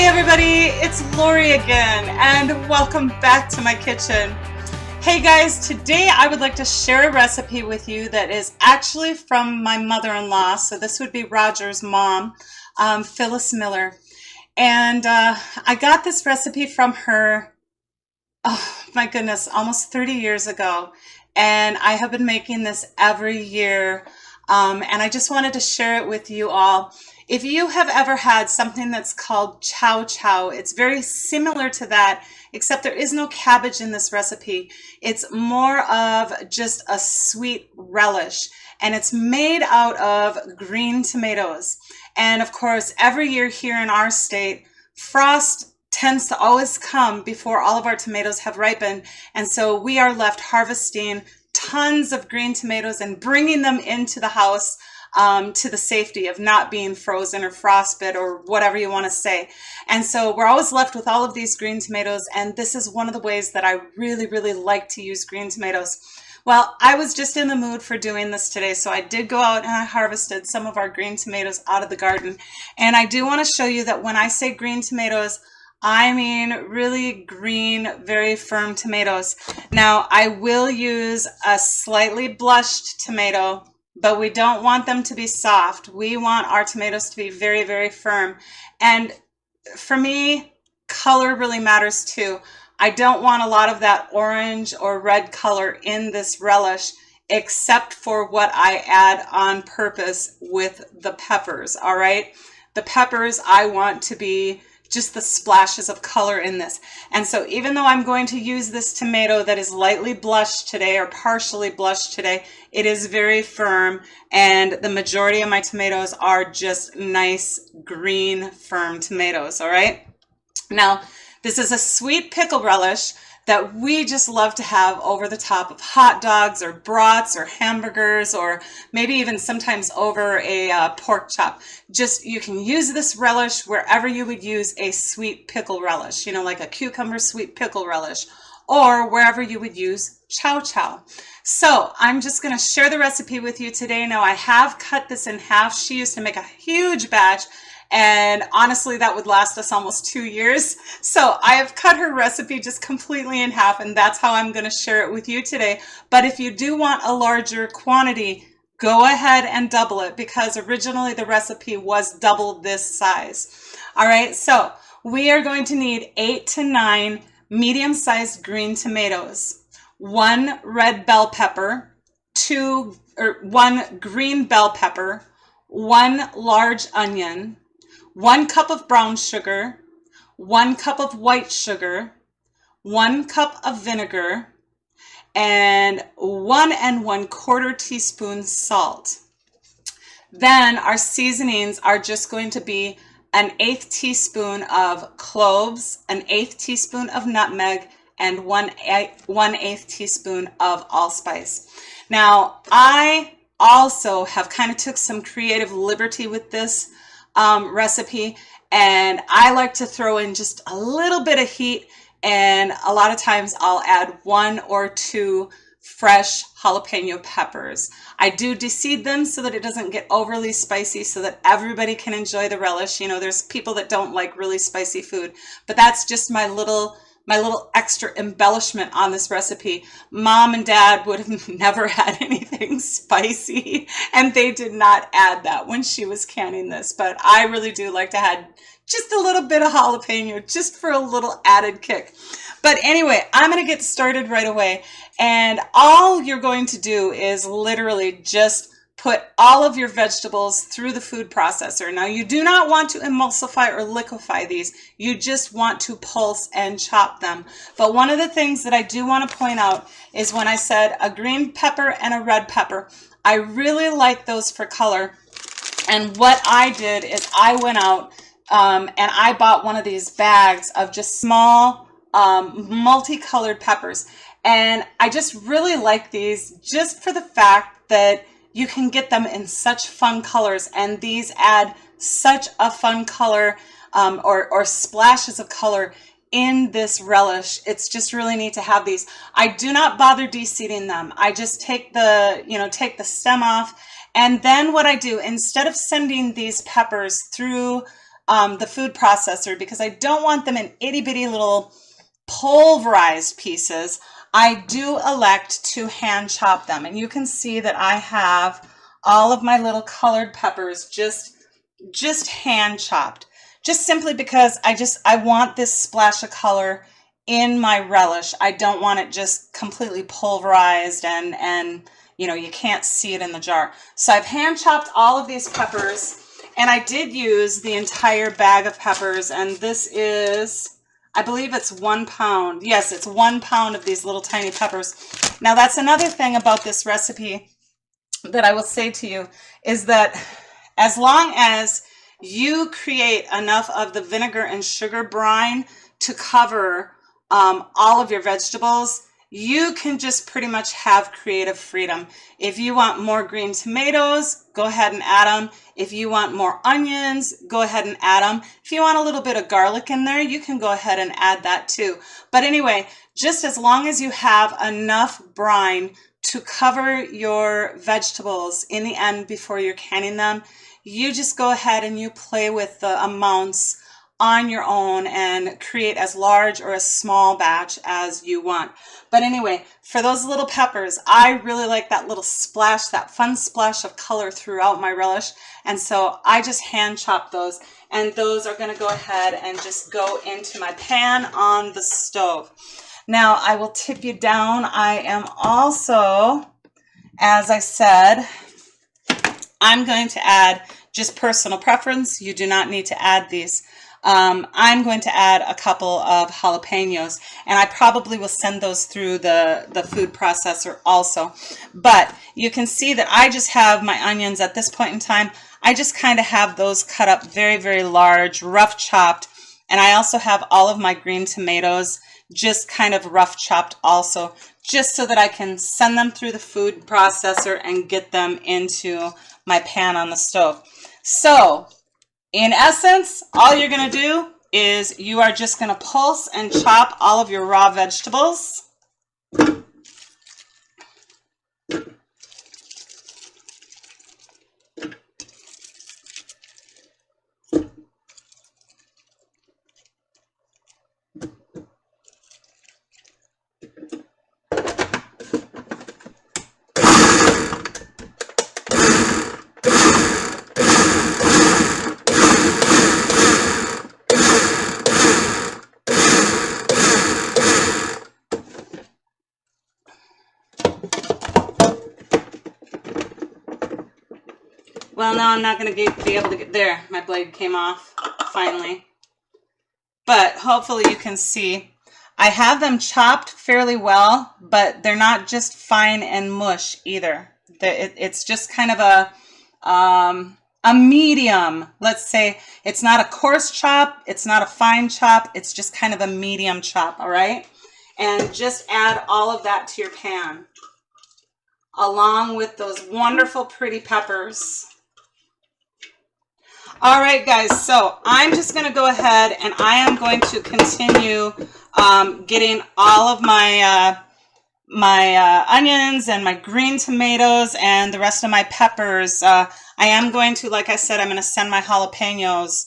Hey everybody, it's Lori again, and welcome back to my kitchen. Hey guys, today I would like to share a recipe with you that is actually from my mother-in-law. So this would be Roger's mom, Phyllis Miller. And I got this recipe from her, oh my goodness, almost 30 years ago. And I have been making this every year. And I just wanted to share it with you all. If you have ever had something that's called chow chow, it's very similar to that, except there is no cabbage in this recipe. It's more of just a sweet relish, and it's made out of green tomatoes. And of course, every year here in our state, frost tends to always come before all of our tomatoes have ripened, and so we are left harvesting tons of green tomatoes and bringing them into the house to the safety of not being frozen or frostbit or whatever you want to say. And so we're always left with all of these green tomatoes, and this is one of the ways that I really like to use green tomatoes. Well, I was just in the mood for doing this today, so I did go out and I harvested some of our green tomatoes out of the garden. And I do want to show you that when I say green tomatoes, I mean really green, very firm tomatoes. Now, I will use a slightly blushed tomato, but we don't want them to be soft. We want our tomatoes to be very firm. And for me, color really matters too. I don't want a lot of that orange or red color in this relish, except for what I add on purpose with the peppers, all right? The peppers I want to be just the splashes of color in this. And so even though I'm going to use this tomato that is lightly blushed today or partially blushed today, it is very firm, and the majority of my tomatoes are just nice green firm tomatoes, all right? Now, this is a sweet pickle relish that we just love to have over the top of hot dogs or brats or hamburgers, or maybe even sometimes over a pork chop. Just, you can use this relish wherever you would use a sweet pickle relish, you know, like a cucumber sweet pickle relish, or wherever you would use chow chow. So I'm just going to share the recipe with you today. Now, I have cut this in half. She used to make a huge batch, and honestly, that would last us almost 2 years. So I have cut her recipe just completely in half, and that's how I'm going to share it with you today. But if you do want a larger quantity, go ahead and double it, because originally the recipe was double this size. All right, so we are going to need 8 to 9 medium-sized green tomatoes, 1 red bell pepper, 1 green bell pepper, 1 large onion, 1 cup of brown sugar, 1 cup of white sugar, 1 cup of vinegar, and 1 1/4 teaspoon salt. Then our seasonings are just going to be an 1/8 teaspoon of cloves, an 1/8 teaspoon of nutmeg, and 1/8 teaspoon of allspice. Now, I also have kind of took some creative liberty with this recipe, and I like to throw in just a little bit of heat, and a lot of times I'll add 1 or 2 fresh jalapeno peppers. I do deseed them so that it doesn't get overly spicy, so that everybody can enjoy the relish. You know, there's people that don't like really spicy food, but that's just my little extra embellishment on this recipe. Mom and Dad would have never had anything spicy, and they did not add that when she was canning this, but I really do like to add just a little bit of jalapeno just for a little added kick. But anyway, I'm going to get started right away, and all you're going to do is literally just put all of your vegetables through the food processor. Now, you do not want to emulsify or liquefy these. You just want to pulse and chop them. But one of the things that I do want to point out is when I said a green pepper and a red pepper, I really like those for color. And what I did is I went out and I bought one of these bags of just small multicolored peppers. And I just really like these just for the fact that you can get them in such fun colors, and these add such a fun color or splashes of color in this relish. It's just really neat to have these. I do not bother de-seeding them. I just take take the stem off, and then what I do, instead of sending these peppers through the food processor because I don't want them in itty bitty little pulverized pieces. I do elect to hand chop them, and you can see that I have all of my little colored peppers just hand chopped, just simply because I want this splash of color in my relish. I don't want it just completely pulverized and you know, you can't see it in the jar. So I've hand chopped all of these peppers, and I did use the entire bag of peppers, and this is, I believe it's 1 pound. Yes, it's 1 pound of these little tiny peppers. Now that's another thing about this recipe that I will say to you is that as long as you create enough of the vinegar and sugar brine to cover all of your vegetables, you can just pretty much have creative freedom. If you want more green tomatoes, go ahead and add them. If you want more onions, go ahead and add them. If you want a little bit of garlic in there, you can go ahead and add that too. But anyway, just as long as you have enough brine to cover your vegetables in the end before you're canning them, you just go ahead and you play with the amounts on your own and create as large or a small batch as you want. But anyway, for those little peppers, I really like that little splash, that fun splash of color throughout my relish. And so I just hand chop those, and those are going to go ahead and just go into my pan on the stove. Now I will tip you down. I am also, as I said, I'm going to add, just personal preference, you do not need to add these. I'm going to add a couple of jalapenos, and I probably will send those through the food processor also. But you can see that I just have my onions at this point in time. I just kind of have those cut up very, very large, rough chopped. And I also have all of my green tomatoes just kind of rough chopped also, just so that I can send them through the food processor and get them into my pan on the stove. So in essence, all you're going to do is you are just going to pulse and chop all of your raw vegetables. Well, now I'm not going to be able to get there. My blade came off, finally. But hopefully you can see. I have them chopped fairly well, but they're not just fine and mush either. It's just kind of a medium. Let's say it's not a coarse chop. It's not a fine chop. It's just kind of a medium chop, all right? And just add all of that to your pan, along with those wonderful, pretty peppers. All right, guys, so I'm just going to go ahead and I am going to continue getting all of my onions and my green tomatoes and the rest of my peppers. I am going to, like I said, I'm going to send my jalapenos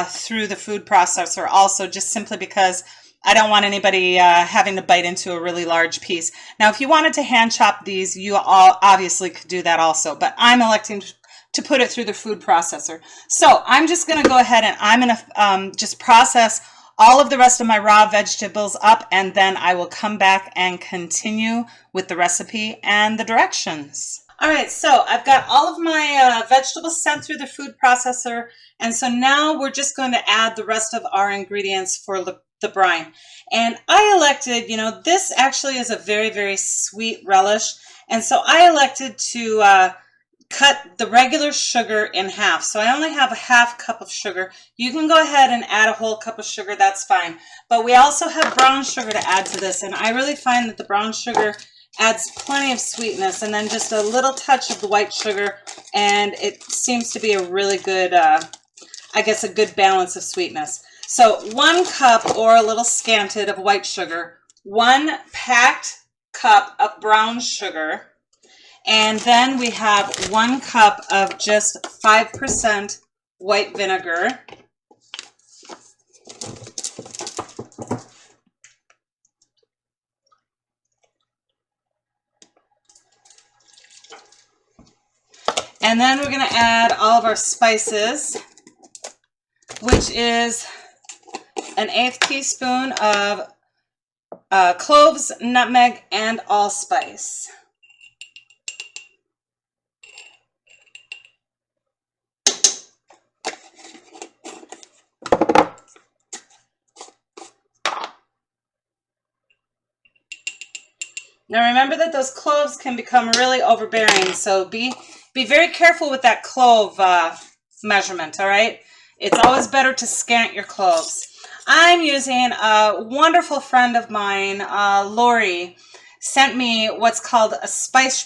through the food processor also, just simply because I don't want anybody having to bite into a really large piece. Now, if you wanted to hand chop these, you all obviously could do that also, but I'm electing to put it through the food processor. So I'm just going to go ahead and I'm going to just process all of the rest of my raw vegetables up, and then I will come back and continue with the recipe and the directions. All right, so I've got all of my vegetables sent through the food processor, and so now we're just going to add the rest of our ingredients for the brine. And I elected, you know, this actually is a very, very sweet relish, and so I elected to cut the regular sugar in half. So I only have a half cup of sugar. You can go ahead and add a whole cup of sugar, that's fine. But we also have brown sugar to add to this, and I really find that the brown sugar adds plenty of sweetness, and then just a little touch of the white sugar, and it seems to be a really good, I guess, a good balance of sweetness. So 1 cup or a little scanted of white sugar, 1 packed cup of brown sugar, and then we have 1 cup of just 5% white vinegar. And then we're going to add all of our spices, which is an 1/8 teaspoon of cloves, nutmeg, and allspice. Now remember that those cloves can become really overbearing, so be very careful with that clove measurement, all right? It's always better to scant your cloves. I'm using a wonderful friend of mine, Lori, sent me what's called a spice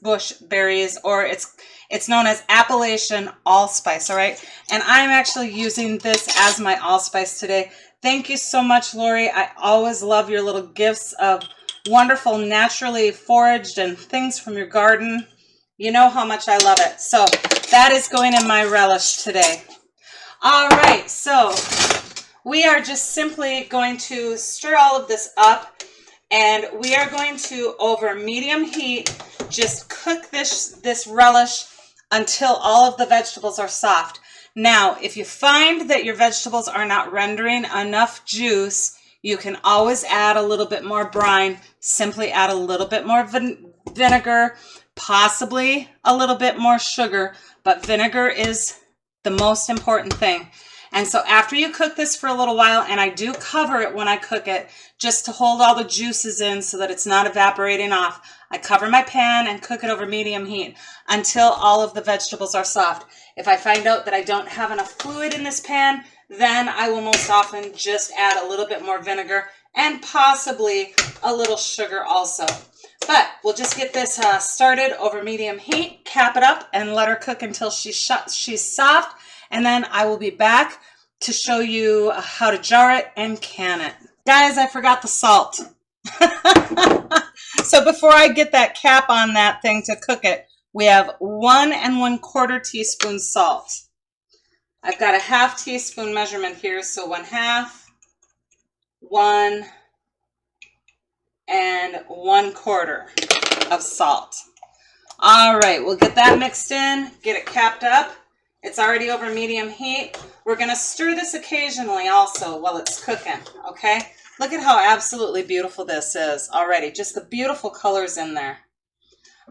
bush berries, or it's known as Appalachian allspice, all right? And I'm actually using this as my allspice today. Thank you so much, Lori. I always love your little gifts of wonderful, naturally foraged and things from your garden. You know how much I love it. So that is going in my relish today. All right, so we are just simply going to stir all of this up, and we are going to, over medium heat, just cook this relish until all of the vegetables are soft. Now, if you find that your vegetables are not rendering enough juice, you can always add a little bit more brine. Simply add a little bit more vinegar, possibly a little bit more sugar, but vinegar is the most important thing. And so after you cook this for a little while, and I do cover it when I cook it, just to hold all the juices in so that it's not evaporating off, I cover my pan and cook it over medium heat until all of the vegetables are soft. If I find out that I don't have enough fluid in this pan, then I will most often just add a little bit more vinegar and possibly a little sugar also. But we'll just get this started over medium heat, cap it up, and let her cook until she's soft. And then I will be back to show you how to jar it and can it. Guys, I forgot the salt. So before I get that cap on that thing to cook it, we have 1 1/4 teaspoon salt. I've got a 1/2 teaspoon measurement here, so 1/2, 1, and 1/4 of salt. All right, we'll get that mixed in, get it capped up. It's already over medium heat. We're gonna stir this occasionally also while it's cooking, okay? Look at how absolutely beautiful this is already, just the beautiful colors in there.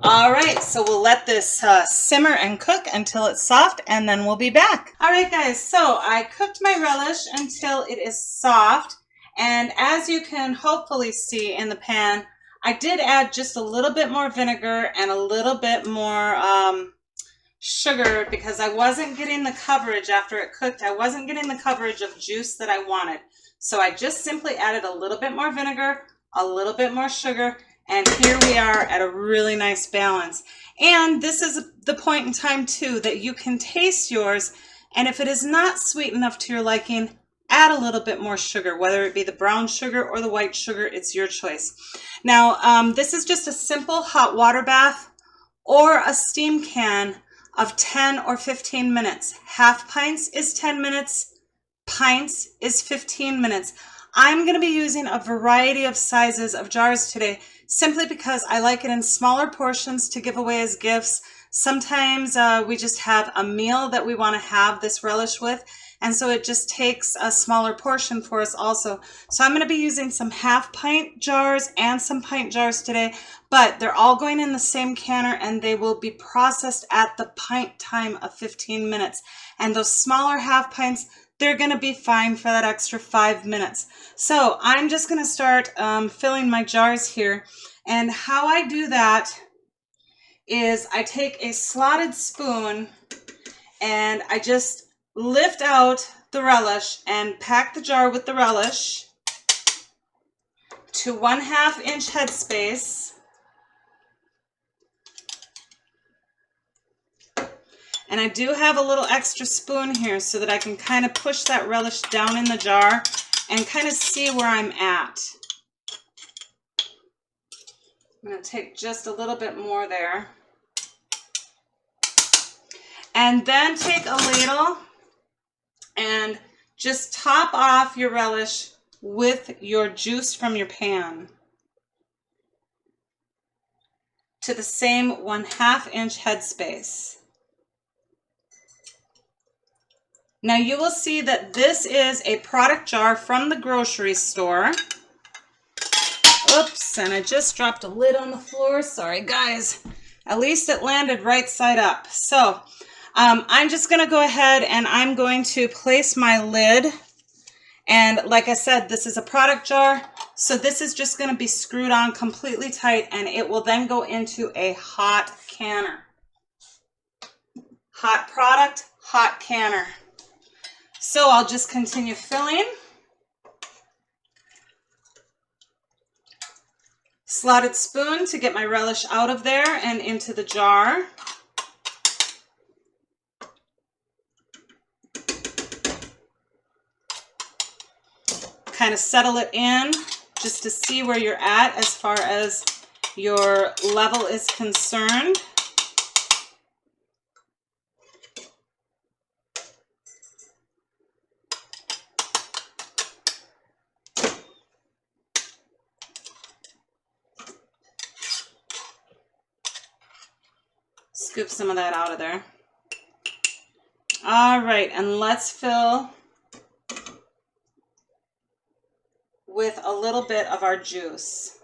All right, so we'll let this simmer and cook until it's soft, and then we'll be back. All right, guys, so I cooked my relish until it is soft, and as you can hopefully see in the pan, I did add just a little bit more vinegar and a little bit more sugar because I wasn't getting the coverage after it cooked. I wasn't getting the coverage of juice that I wanted. So I just simply added a little bit more vinegar, a little bit more sugar, and here we are at a really nice balance. And this is the point in time too that you can taste yours, and if it is not sweet enough to your liking, add a little bit more sugar, whether it be the brown sugar or the white sugar, it's your choice. Now, this is just a simple hot water bath or a steam can of 10 or 15 minutes. Half pints is 10 minutes, pints is 15 minutes. I'm going to be using a variety of sizes of jars today simply because I like it in smaller portions to give away as gifts. Sometimes we just have a meal that we want to have this relish with, and so it just takes a smaller portion for us also. So I'm going to be using some 1/2 pint jars and some pint jars today, but they're all going in the same canner and they will be processed at the pint time of 15 minutes. And those smaller 1/2 pints, they're going to be fine for that extra 5 minutes. So I'm just going to start filling my jars here. And how I do that is I take a slotted spoon and I just lift out the relish and pack the jar with the relish to 1/2 inch headspace. And I do have a little extra spoon here so that I can kind of push that relish down in the jar and kind of see where I'm at. I'm going to take just a little bit more there. And then take a ladle and just top off your relish with your juice from your pan. to the same 1/2 inch headspace. Now you will see that this is a product jar from the grocery store. Oops, and I just dropped a lid on the floor. Sorry guys. At least it landed right side up. So I'm just gonna go ahead and I'm going to place my lid. And like I said, this is a product jar. So this is just gonna be screwed on completely tight and it will then go into a hot canner. Hot product, hot canner. So I'll just continue filling. Slotted spoon to get my relish out of there and into the jar. Kind of settle it in just to see where you're at as far as your level is concerned. Scoop some of that out of there. All right, and let's fill with a little bit of our juice.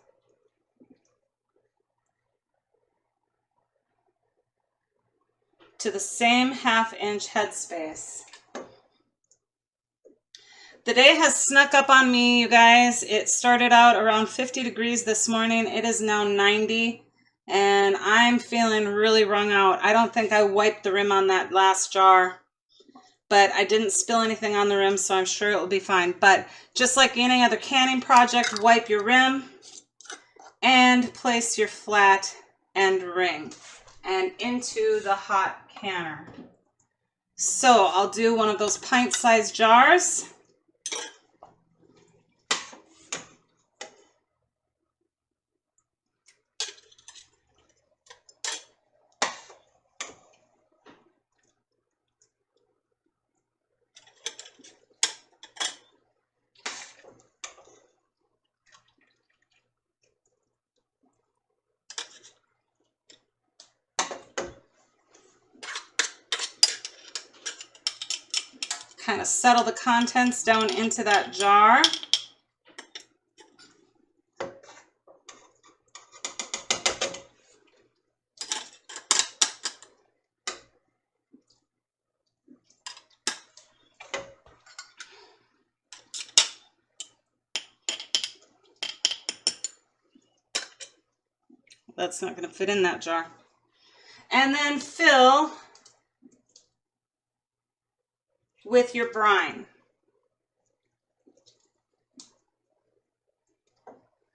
To the same 1/2 inch headspace. The day has snuck up on me, you guys. It started out around 50 degrees this morning. It is now 90. And I'm feeling really wrung out. I don't think I wiped the rim on that last jar, but I didn't spill anything on the rim, so I'm sure it will be fine. But just like any other canning project, wipe your rim and place your flat end ring and into the hot canner. So I'll do one of those pint-sized jars. Kind of settle the contents down into that jar. That's not going to fit in that jar. And then fill with your brine.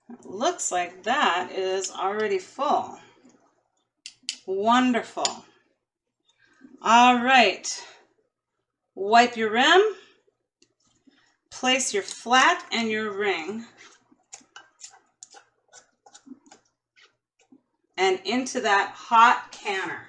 It looks like that is already full. Wonderful. All right. Wipe your rim. Place your flat and your ring. And into that hot canner.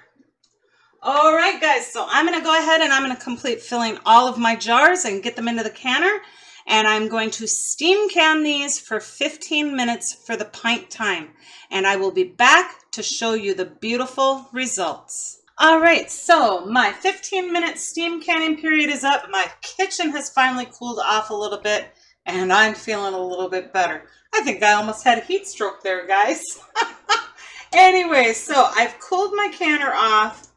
All right, guys, so I'm going to go ahead and I'm going to complete filling all of my jars and get them into the canner. And I'm going to steam can these for 15 minutes for the pint time. And I will be back to show you the beautiful results. All right, so my 15-minute steam canning period is up. My kitchen has finally cooled off a little bit, and I'm feeling a little bit better. I think I almost had a heat stroke there, guys. Anyway, so I've cooled my canner off,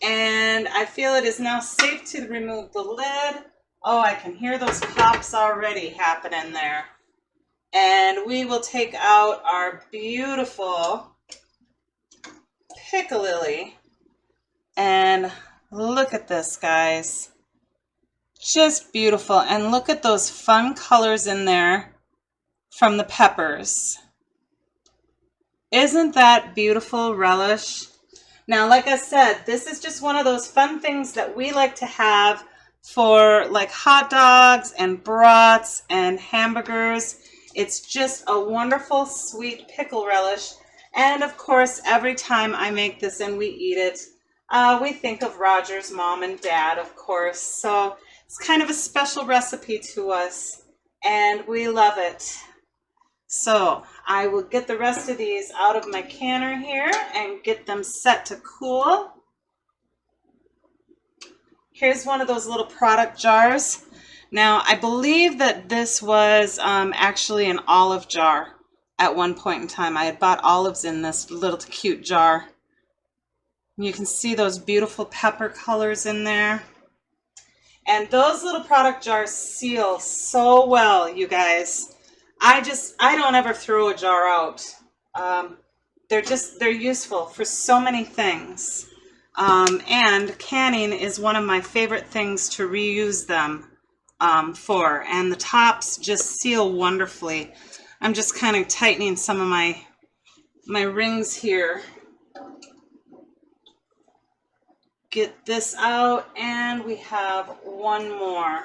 and I feel it is now safe to remove the lid. Oh, I can hear those pops already happening there. And we will take out our beautiful Piccalilli. And look at this, guys. Just beautiful. And look at those fun colors in there from the peppers. Isn't that beautiful relish? Now, like I said, this is just one of those fun things that we like to have for like hot dogs and brats and hamburgers. It's just a wonderful sweet pickle relish. And of course, every time I make this and we eat it, we think of Roger's mom and dad, of course. So it's kind of a special recipe to us, and we love it. So I will get the rest of these out of my canner here and get them set to cool. Here's one of those little product jars. Now, I believe that this was actually an olive jar at one point in time. I had bought olives in this little cute jar. You can see those beautiful pepper colors in there. And those little product jars seal so well, you guys. I don't ever throw a jar out. They're useful for so many things. And canning is one of my favorite things to reuse them for. And the tops just seal wonderfully. I'm just kind of tightening some of my rings here. Get this out, and we have one more.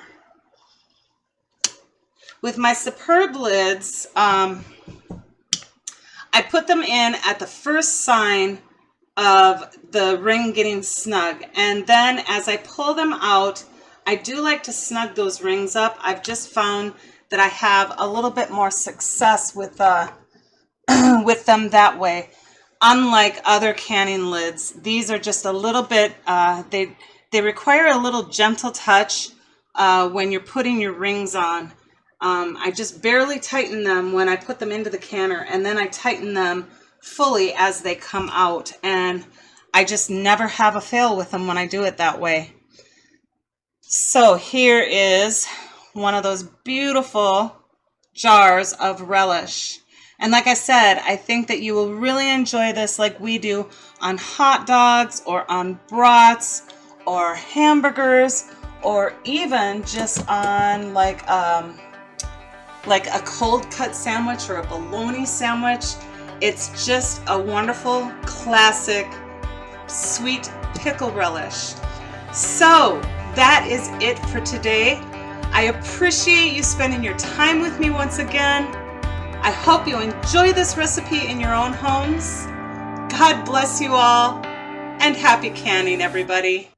With my Superb lids, I put them in at the first sign of the ring getting snug, and then as I pull them out, I do like to snug those rings up. I've just found that I have a little bit more success with with them that way. Unlike other canning lids, these are just a little bit, they require a little gentle touch when you're putting your rings on. I just barely tighten them when I put them into the canner, and then I tighten them fully as they come out, and I just never have a fail with them when I do it that way. So here is one of those beautiful jars of relish. And like I said, I think that you will really enjoy this like we do on hot dogs or on brats or hamburgers, or even just on like a cold cut sandwich or a bologna sandwich. It's just a wonderful classic sweet pickle relish. So that is it for today. I appreciate you spending your time with me once again. I hope you enjoy this recipe in your own homes. God bless you all, and happy canning, everybody.